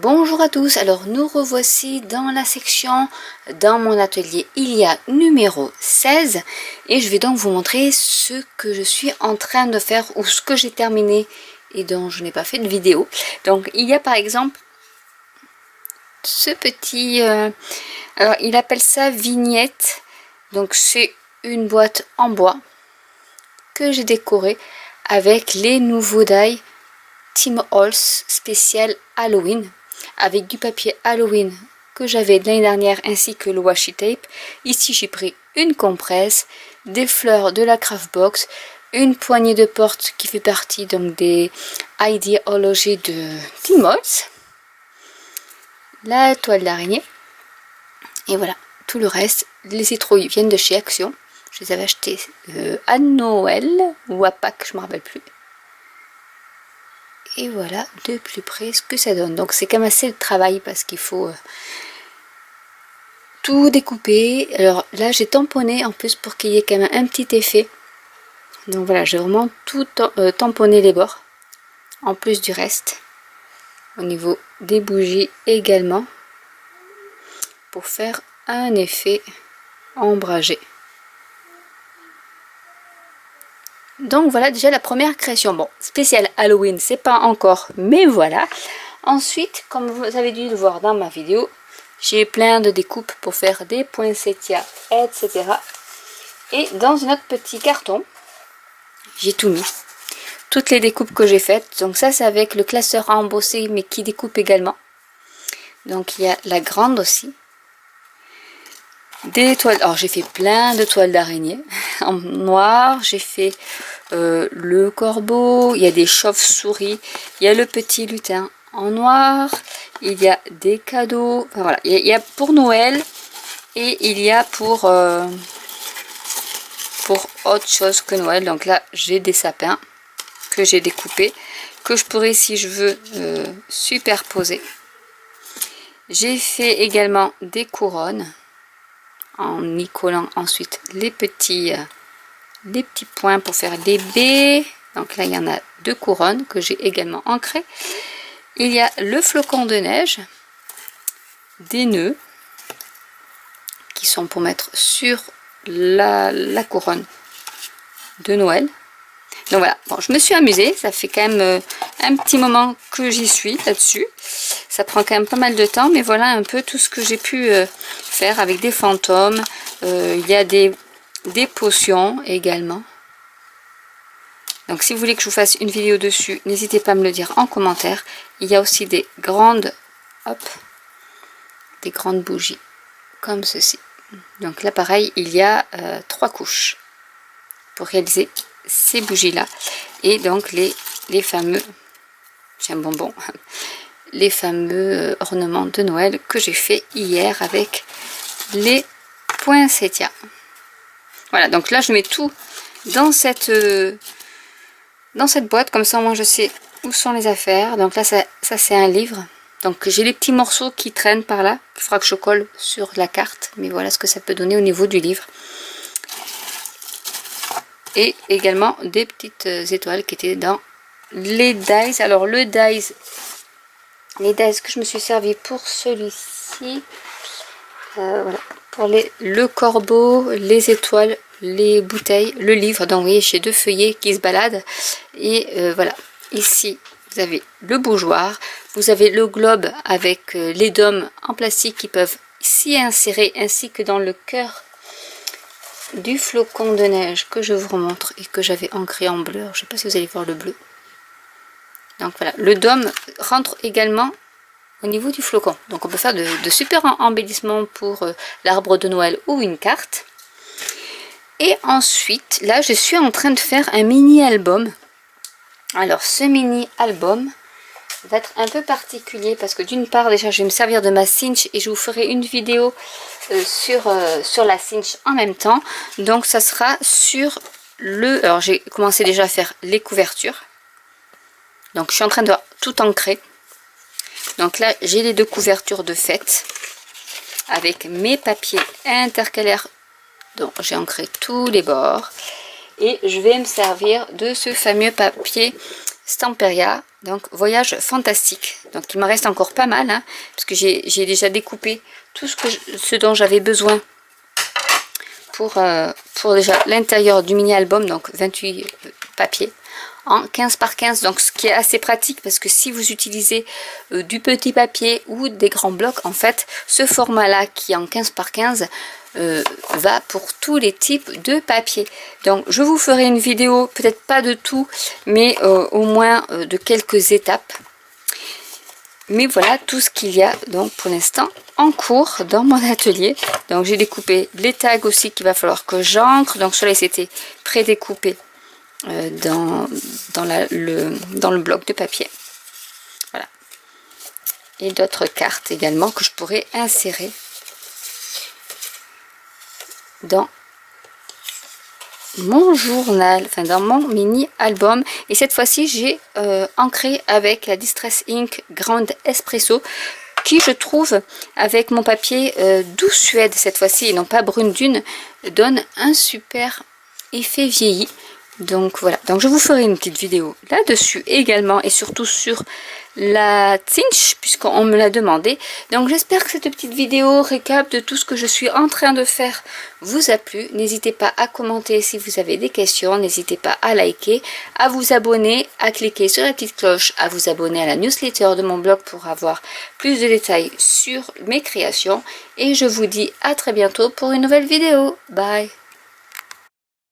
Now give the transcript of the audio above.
Bonjour à tous, alors nous revoici dans la section dans mon atelier il y a numéro 16 et je vais donc vous montrer ce que je suis en train de faire ou ce que j'ai terminé et dont je n'ai pas fait de vidéo. Donc il y a par exemple ce petit, alors il appelle ça vignette, donc c'est une boîte en bois que j'ai décorée avec les nouveaux die Tim Holtz spécial Halloween, avec du papier Halloween que j'avais l'année dernière ainsi que le washi tape. Ici j'ai pris une compresse, des fleurs de la craft box, une poignée de porte qui fait partie donc des idéologies de Tim Holtz, la toile d'araignée et voilà, tout le reste. Les citrouilles viennent de chez Action, je les avais achetées à Noël ou à Pâques, je ne me rappelle plus. Et voilà de plus près ce que ça donne. Donc c'est quand même assez de travail parce qu'il faut tout découper. Alors là j'ai tamponné en plus pour qu'il y ait quand même un petit effet. Donc voilà, j'ai vraiment tout tamponné les bords. En plus du reste. Au niveau des bougies également. Pour faire un effet ombragé. Donc voilà déjà la première création. Bon, spécial Halloween, c'est pas encore, mais voilà. Ensuite, comme vous avez dû le voir dans ma vidéo, j'ai plein de découpes pour faire des poinsettias, etc. Et dans un autre petit carton, j'ai tout mis. Toutes les découpes que j'ai faites. Donc ça, c'est avec le classeur à embosser, mais qui découpe également. Donc il y a la grande aussi. Des toiles, alors j'ai fait plein de toiles d'araignée en noir, j'ai fait le corbeau, il y a des chauves-souris, il y a le petit lutin en noir, il y a des cadeaux, enfin voilà, il y a pour Noël et il y a pour autre chose que Noël. Donc là j'ai des sapins que j'ai découpés, que je pourrais si je veux superposer. J'ai fait également des couronnes en y collant ensuite les petits points pour faire des baies. Donc là il y en a deux couronnes que j'ai également ancrées. Il y a le flocon de neige, des nœuds qui sont pour mettre sur la couronne de Noël. Donc voilà, bon, je me suis amusée, ça fait quand même un petit moment que j'y suis là-dessus. Ça prend quand même pas mal de temps, mais voilà un peu tout ce que j'ai pu faire avec des fantômes. Il y a des potions également. Donc si vous voulez que je vous fasse une vidéo dessus, n'hésitez pas à me le dire en commentaire. Il y a aussi des grandes, des grandes bougies, comme ceci. Donc là pareil, il y a 3 couches pour réaliser ces bougies là. Et donc les fameux, j'ai un bonbon, les fameux ornements de Noël que j'ai fait hier avec les poinsettias. Voilà, donc là je mets tout dans cette boîte, comme ça moi je sais où sont les affaires. Donc là ça c'est un livre, donc j'ai les petits morceaux qui traînent par là, qu'il faudra que je colle sur la carte, mais voilà ce que ça peut donner au niveau du livre. Et également des petites étoiles qui étaient dans les dies. Alors le dies, les dies que je me suis servi pour celui-ci, voilà, pour le corbeau, les étoiles, les bouteilles, le livre. Donc vous voyez, j'ai 2 feuillets qui se baladent. Et voilà, ici vous avez le bougeoir, vous avez le globe avec les dômes en plastique qui peuvent s'y insérer, ainsi que dans le cœur du flocon de neige que je vous remontre et que j'avais ancré en bleu. Alors, je ne sais pas si vous allez voir le bleu. Donc voilà, le dôme rentre également au niveau du flocon. Donc on peut faire de super embellissements pour l'arbre de Noël ou une carte. Et ensuite, là je suis en train de faire un mini album. Alors ce mini album va être un peu particulier parce que d'une part déjà je vais me servir de ma cinch et je vous ferai une vidéo sur la cinch en même temps. Donc ça sera sur le... Alors j'ai commencé déjà à faire les couvertures. Donc je suis en train de tout ancrer. Donc là j'ai les 2 couvertures de fête avec mes papiers intercalaires. Donc j'ai ancré tous les bords. Et je vais me servir de ce fameux papier Stamperia Donc voyage fantastique. Donc il me reste encore pas mal, hein, parce que j'ai déjà découpé tout ce dont j'avais besoin pour déjà l'intérieur du mini album, donc 28 papiers en 15 par 15, donc ce qui est assez pratique parce que si vous utilisez du petit papier ou des grands blocs, en fait ce format là qui est en 15 par 15 va pour tous les types de papier. Donc je vous ferai une vidéo, peut-être pas de tout, mais au moins de quelques étapes. Mais voilà tout ce qu'il y a donc pour l'instant en cours dans mon atelier. Donc j'ai découpé les tags aussi qu'il va falloir que j'encre. Donc cela c'était pré-découpé dans le bloc de papier. Voilà. Et d'autres cartes également que je pourrais insérer dans mon journal, enfin dans mon mini album. Et cette fois-ci j'ai ancré avec la Distress Ink Grande Espresso, qui je trouve avec mon papier doux Suède cette fois-ci et non pas brune dune, donne un super effet vieilli. Donc voilà, donc je vous ferai une petite vidéo là-dessus également et surtout sur la Cinch puisqu'on me l'a demandé. Donc j'espère que cette petite vidéo récap de tout ce que je suis en train de faire vous a plu. N'hésitez pas à commenter si vous avez des questions, n'hésitez pas à liker, à vous abonner, à cliquer sur la petite cloche, à vous abonner à la newsletter de mon blog pour avoir plus de détails sur mes créations. Et je vous dis à très bientôt pour une nouvelle vidéo. Bye!